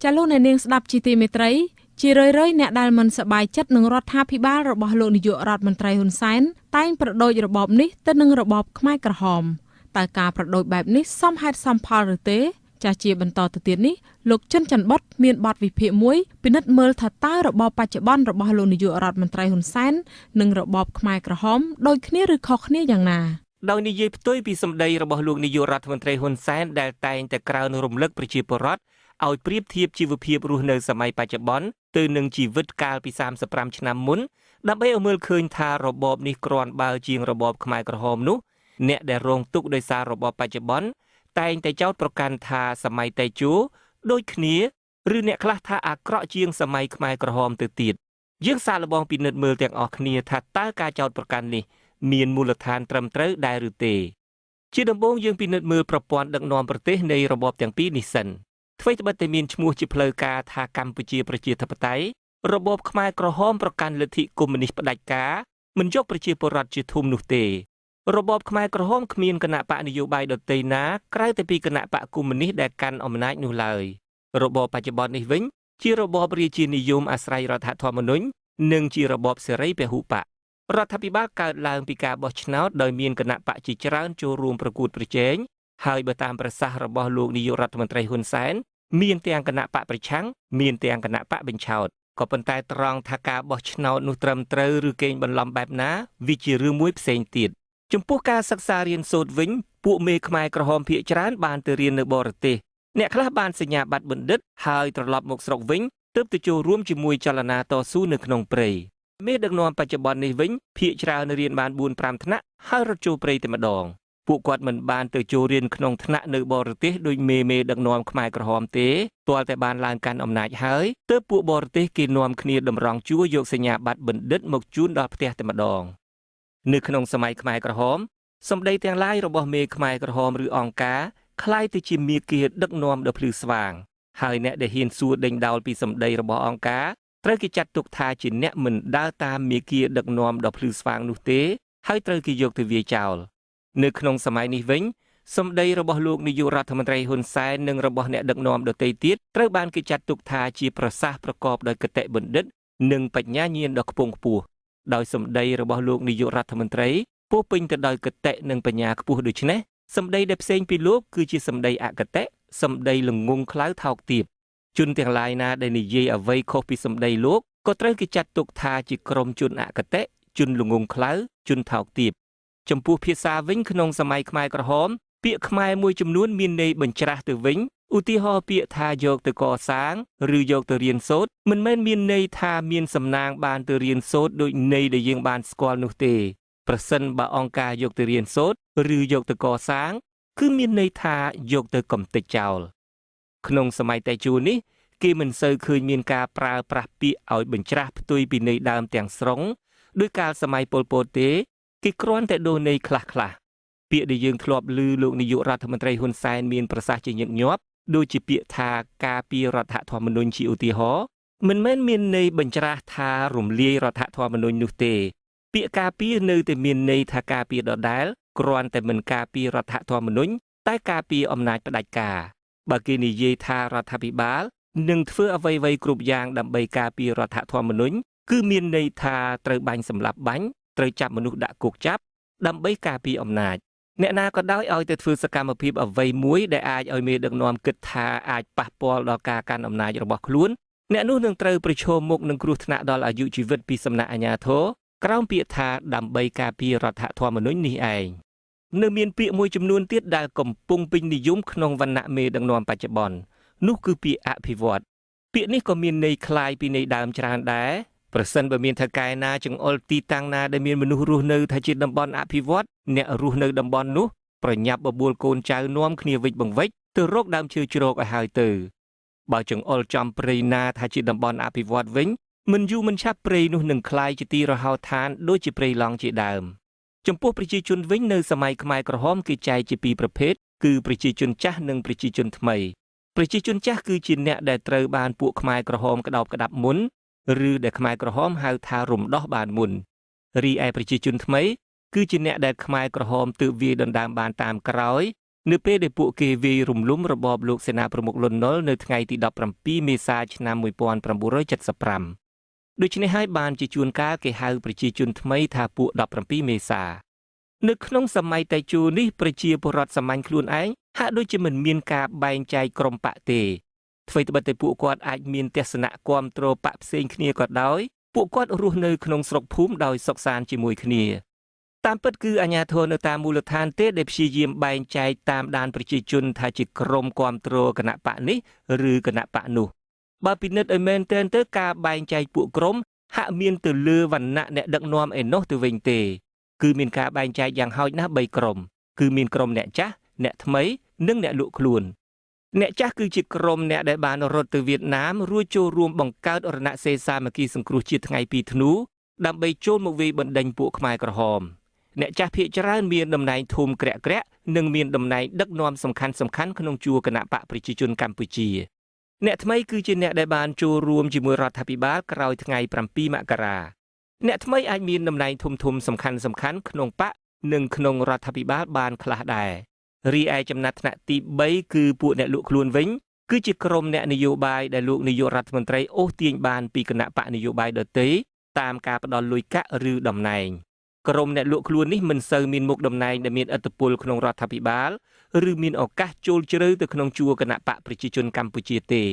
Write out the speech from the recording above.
ចាលោកអ្នកនាងស្ដាប់ជីទីមេត្រីជារឿយៗអ្នកដែលមិនសប្បាយចិត្តនឹងរដ្ឋាភិបាលរបស់លោកនាយករដ្ឋមន្ត្រីហ៊ុនសែនតែងប្រដូចរបបនេះទៅនឹងរបបខ្មែរក្រហមតើការប្រដូចបែបនេះសមហេតុសមផលឬទេចាស់ជាបន្តទៅទៀតនេះលោកចិនច័ន្ទបុតមានបទវិភាគមួយពិនិត្យមើលថាតើរបបបច្ចុប្បន្នរបស់លោកនាយករដ្ឋមន្ត្រីហ៊ុនសែននិងរបបខ្មែរក្រហមដូចគ្នាឬខុសគ្នាយ៉ាងណាដោយនិយាយផ្ទុយពីសម្ដីរបស់លោកនាយករដ្ឋមន្ត្រីហ៊ុនសែនដែលតែងតែក្រើនរំលឹកប្រជាពលរដ្ឋឲ្យប្រៀបធៀបជីវភាពរស់នៅសម័យបច្ចុប្បន្នទៅនឹងជីវិតកាលពី35ឆ្នាំមុនដើម្បីឲ្យមើលឃើញថារបបនេះគ្រាន់បើជាងរបបខ្មែរក្រហមនោះអ្នកដែលរងទុក្ខដោយសាររបបបច្ចុប្បន្នតែងតែចោទប្រកាន់ថាសម័យតេជោដូចគ្នាឬអ្នកខ្លះថាអាក្រក់ជាងសម័យខ្មែរក្រហមទៅទៀតយើងសាកល្បងពិនិត្យមើលទាំងអស់គ្នាថាតើការចោទប្រកាន់នេះមានមូលដ្ឋានត្រឹមត្រូវដែរឬទេជាដំបូងយើងពិនិត្យមើលប្រព័ន្ធដឹកនាំប្រទេសនៃរបបទាំងពីរនេះសិនអ្វីត្បិតតែមានឈ្មោះជាផ្លូវការថាកម្ពុជាប្រជាធិបតេយ្យរបបខ្មែរក្រហមប្រកាន់លទ្ធិកុម្មុយនីសផ្ដាច់ការមិនយកប្រជាពលរដ្ឋជាធំនោះទេរបបខ្មែរក្រហមគ្មានគណៈបកនយោបាយដទៃណាក្រៅតែពីគណៈបកកុម្មុយនីសដែលកាន់អំណាចនោះឡើយរបបបច្ចុប្បន្ននេះវិញជារបបរាជានិយមអាស្រ័យរដ្ឋធម្មនុញ្ញនិងជារបបសេរីពហុបករដ្ឋាភិបាលកើតឡើងពីការបោះឆ្នោតដោយមានគណៈបកជាច្រើនចូលរួមប្រកួតប្រជែងហើយបើតាមប្រសាសន៍របស់លោកនាយករដ្ឋមន្ត្រីហ៊ុនសែនមានទាំងគណៈបកប្រឆាំងមានទាំងគណៈបកបញ្ឆោតក៏ប៉ុន្តែត្រង់ថាការបោះឆ្នោតនោះត្រឹមត្រូវឬកេងបន្លំបែបណាវាជារឿងមួយផ្សេងទៀតចំពោះការសិក្សារៀនសូត្រវិញពួកមេខ្មែរក្រហមភាគច្រើនបានទៅរៀននៅបរទេសអ្នកខ្លះបានសញ្ញាបត្របណ្ឌិតហើយត្រឡប់មកស្រុកវិញទើបទៅចូលរួមជាមួយចលនាតស៊ូនៅក្នុងព្រៃមេដឹកនាំបច្ចុប្បន្ននេះវិញភាគច្រើនរៀនបាន 4-5 ថ្នាក់ហើយរត់ចូលព្រៃតែម្ដងពួកគាត់មិនបានទៅចូលរៀនក្នុងថ្នាក់នៅបរទេសដោយមេដឹកនាំខ្មែរក្រហមទេទាល់តែបានឡើងកាន់អំណាចហើយទើបពួកបរទេសគេនាំគ្នាតម្រង់ជួរយកសញ្ញាបត្របណ្ឌិតមកជូនដល់ផ្ទះតែម្ដងនៅក្នុងសម័យខ្មែរក្រហមសម្ដីទាំងឡាយរបស់មេខ្មែរក្រហមឬអង្គការคล้ายទៅជាមាគ៌ាដឹកនាំដ៏ភ្លឺស្វាងហើយអ្នកដែលហ៊ានសួរដេញដោលពីសម្ដីរបស់អង្គការត្រូវគេចាត់ទុកថាជាអ្នកមិនដើរតាមមាគ៌ាដឹកនាំដ៏ភ្លឺស្វាងនោះទេហើយត្រូវគេយកទៅវាយចោលនៅក្នុងសម័យនេះវិញសម្ដីរបស់លោកនាយករដ្ឋមន្ត្រីហ៊ុនសែននិងរបស់អ្នកដឹកនាំដទៃទៀតត្រូវបានគេចាត់ទុកថាជាប្រសាសន៍ប្រកបដោយគតិបណ្ឌិតនិងបញ្ញាញាណដ៏ខ្ពង់ខ្ពស់ដោយសម្ដីរបស់លោកនាយករដ្ឋមន្ត្រីពោពេញទៅដោយគតិនិងបញ្ញាខ្ពស់ដូច្នេះសម្ដីដែលផ្សេងពីលោកគឺជាសម្ដីអគតិសម្ដីល្ងងខ្លៅថោកទាបជនទាំងឡាយណាដែលនិយាយអ្វីខុសពីសម្ដីលោកក៏ត្រូវគេចាត់ទុកថាជាក្រុមជនអគតិជនល្ងងខ្លៅជនថោកទាបចំពោះភាសាវិញក្នុងសម័យខ្មែរក្រហមពាក្យខ្មែរមួយចំនួនមានន័យបញ្ច្រាស់ទៅវិញឧទាហរណ៍ពាក្យថាយកទៅកសាងឬយកទៅរៀនសូត្រមិនមែនមានន័យថាមានសំណាងបានទៅរៀនសូត្រដូចន័យដែលយើងបានស្គាល់នោះទេប្រសិនបើអង្គការយកទៅរៀនសូត្រឬយកទៅកសាងគឺមានន័យថាយកទៅកំទេចចោលក្នុងសម័យតេជោនេះគេមិនសូវឃើញមានការប្រើប្រាស់ពាក្យឲ្យបញ្ច្រាស់ផ្ទុយពីន័យដើមទាំងស្រុងដោយកាលសម័យប៉ុលពតទេគេគ្រាន់តែដូរន័យខ្លះៗពាក្យដែលយើងធ្លាប់ឮលោកនាយករដ្ឋមន្ត្រីហ៊ុនសែនមានប្រសាសន៍ជាញឹកញាប់ដូចជាពាក្យថាការពាររដ្ឋធម្មនុញ្ញជាឧទាហរណ៍មិនមែនមានន័យបញ្ច្រាស់ថារំលាយរដ្ឋធម្មនុញ្ញនោះទេពាក្យការពារនៅតែមានន័យថាការពារដដែលគ្រាន់តែមិនការពាររដ្ឋធម្មនុញ្ញតែការពារអំណាចផ្ដាច់ការបើគេនិយាយថារដ្ឋាភិបាលនឹងធ្វើអ្វីៗគ្រប់យ៉ាងដើម្បីការពាររដ្ឋធម្មនុញ្ញគឺមានន័យថាត្រូវបាញ់សម្លាប់បាញ់ត្រូវចាប់មនុស្សដាក់គុកចាប់ដើម្បីការពារអំណាចអ្នកណាក៏ដោយឲ្យទៅធ្វើសកម្មភាពអ្វីមួយដែលអាចឲ្យមេដឹកនាំគិតថាអាចប៉ះពាល់ដល់ការកាន់អំណាចរបស់ខ្លួនអ្នកនោះនឹងត្រូវប្រឈមមុខនឹងគ្រោះថ្នាក់ដល់អាយុជីវិតពីសំណាក់អាជ្ញាធរក្រោមពាក្យថាដើម្បីការពាររដ្ឋធម្មនុញ្ញនេះឯងនៅមានពាក្យមួយចំនួនទៀតដែលកំពុងពេញនិយមក្នុងវណ្ណៈមេដឹកនាំបច្ចុប្បន្ននោះគឺពាក្យអភិវឌ្ឍពាក្យនេះក៏មានន័យคล้ายពីន័យដើមច្រើនដែរប្រសិនបើមានថៅកែណាចង្អុលទីតាំងណាដែលមានមនុស្សរស់នៅថាជាតំបន់អភិវឌ្ឍអ្នករស់នៅតំបន់នោះប្រញាប់បបួលកូនចៅនាំគ្នាវិចបង្វិចទៅរកដើមឈើជ្រកឲ្យហើយទៅបើចង្អុលចំព្រៃណាថាជាតំបន់អភិវឌ្ឍវិញមិនយូរមិនឆាប់ព្រៃនោះនឹងคล้ายជាទីរហោឋានដូចជាព្រៃឡង់ជាដើមចំពោះប្រជាជនវិញនៅសម័យខ្មែរក្រហមគេចែកជាពីរប្រភេទគឺប្រជាជនចាស់និងប្រជាជនថ្មីប្រជាជនចាស់គឺជាអ្នកដែលត្រូវបានពួកខ្មែរក្រហមក្តោបក្តាប់មុនឬដែលខ្មែរក្រហមហៅថារំដោះបានមុនរីឯប្រជាជនថ្មីគឺជាអ្នកដែលខ្មែរក្រហមទើបវាយដណ្ដើមបានតាមក្រោយ នៅពេលដែលពួកគេវាយរំលំរបបលោកសេនាប្រមុខលន់នល់នៅថ្ងៃទី17មេសាឆ្នាំ1975ដូច្នេះហើយបានជាជួនកាលគេហៅប្រជាជនថ្មីថាពួក17មេសានៅក្នុងសម័យតេជោនេះប្រជាពលរដ្ឋសាមញ្ញខ្លួនឯងហាក់ដូចជាមិនមានការបែងចែកក្រុមបកទេអ្វីត្បិតតែពួកគាត់អាចមានទស្សនៈគាំទ្របកផ្សេងគ្នាក៏ដោយពួកគាត់រស់នៅក្នុងស្រុកភូមិដោយសុខសាន្តជាមួយគ្នាតាមពិតគឺអាជ្ញាធរនៅតាមមូលដ្ឋានទេដែលព្យាយាមបែងចែកតាមដានប្រជាជនថាជាក្រុមគាំទ្រគណៈបកនេះឬគណៈបកនោះបើពិនិត្យឲ្យមែនទែនទៅការបែងចែកពួកក្រុមហាក់មានទៅលើវណ្ណៈអ្នកដឹកនាំឯនោះទៅវិញទេគឺមានការបែងចែកយ៉ាងហោចណាស់3ក្រុមគឺមានក្រុមអ្នកចាស់អ្នកថ្មីនិងអ្នកលក់ខ្លួនអ្នកចាស់គឺជាក្រុមអ្នកដែលបានរត់ទៅវៀតណាមរួចចូលរួមបង្កើតរណសិរ្សសាមគ្គីសង្គ្រោះជាតិថ្ងៃ2ធ្នូដើម្បីចូលមកវាយបណ្ដេញពួកខ្មែរក្រហមអ្នកចាស់ភាគច្រើនមានតំណែងធំក្រាក់ៗនិងមានតំណែងដឹកនាំសំខាន់ៗក្នុងជួរគណៈបកប្រជាជនកម្ពុជាអ្នកថ្មីគឺជាអ្នកដែលបានចូលរួមជាមួយរដ្ឋាភិបាលក្រោយថ្ងៃ7មករាអ្នកថ្មីអាចមានតំណែងធំៗសំខាន់ៗក្នុងបកនិងក្នុងរដ្ឋាភិបាលបានខ្លះដែររីឯចំណាត់ថ្នាក់ទី3គឺពួកអ្នកលក់ខ្លួនវិញគឺជាក្រុមអ្នកនយោបាយដែលលោកនាយករដ្ឋមន្ត្រីអូសទាញបានពីគណៈបកនយោបាយដទៃតាមការផ្ដល់លុយកាក់ឬតំណែងក្រុមអ្នកលក់ខ្លួននេះមិនសូវមានមុខតំណែងដែលមានឥទ្ធិពលក្នុងរដ្ឋាភិបាលឬមានឱកាសចូលជ្រៅទៅក្នុងជួរគណៈបកប្រជាជនកម្ពុជាទេ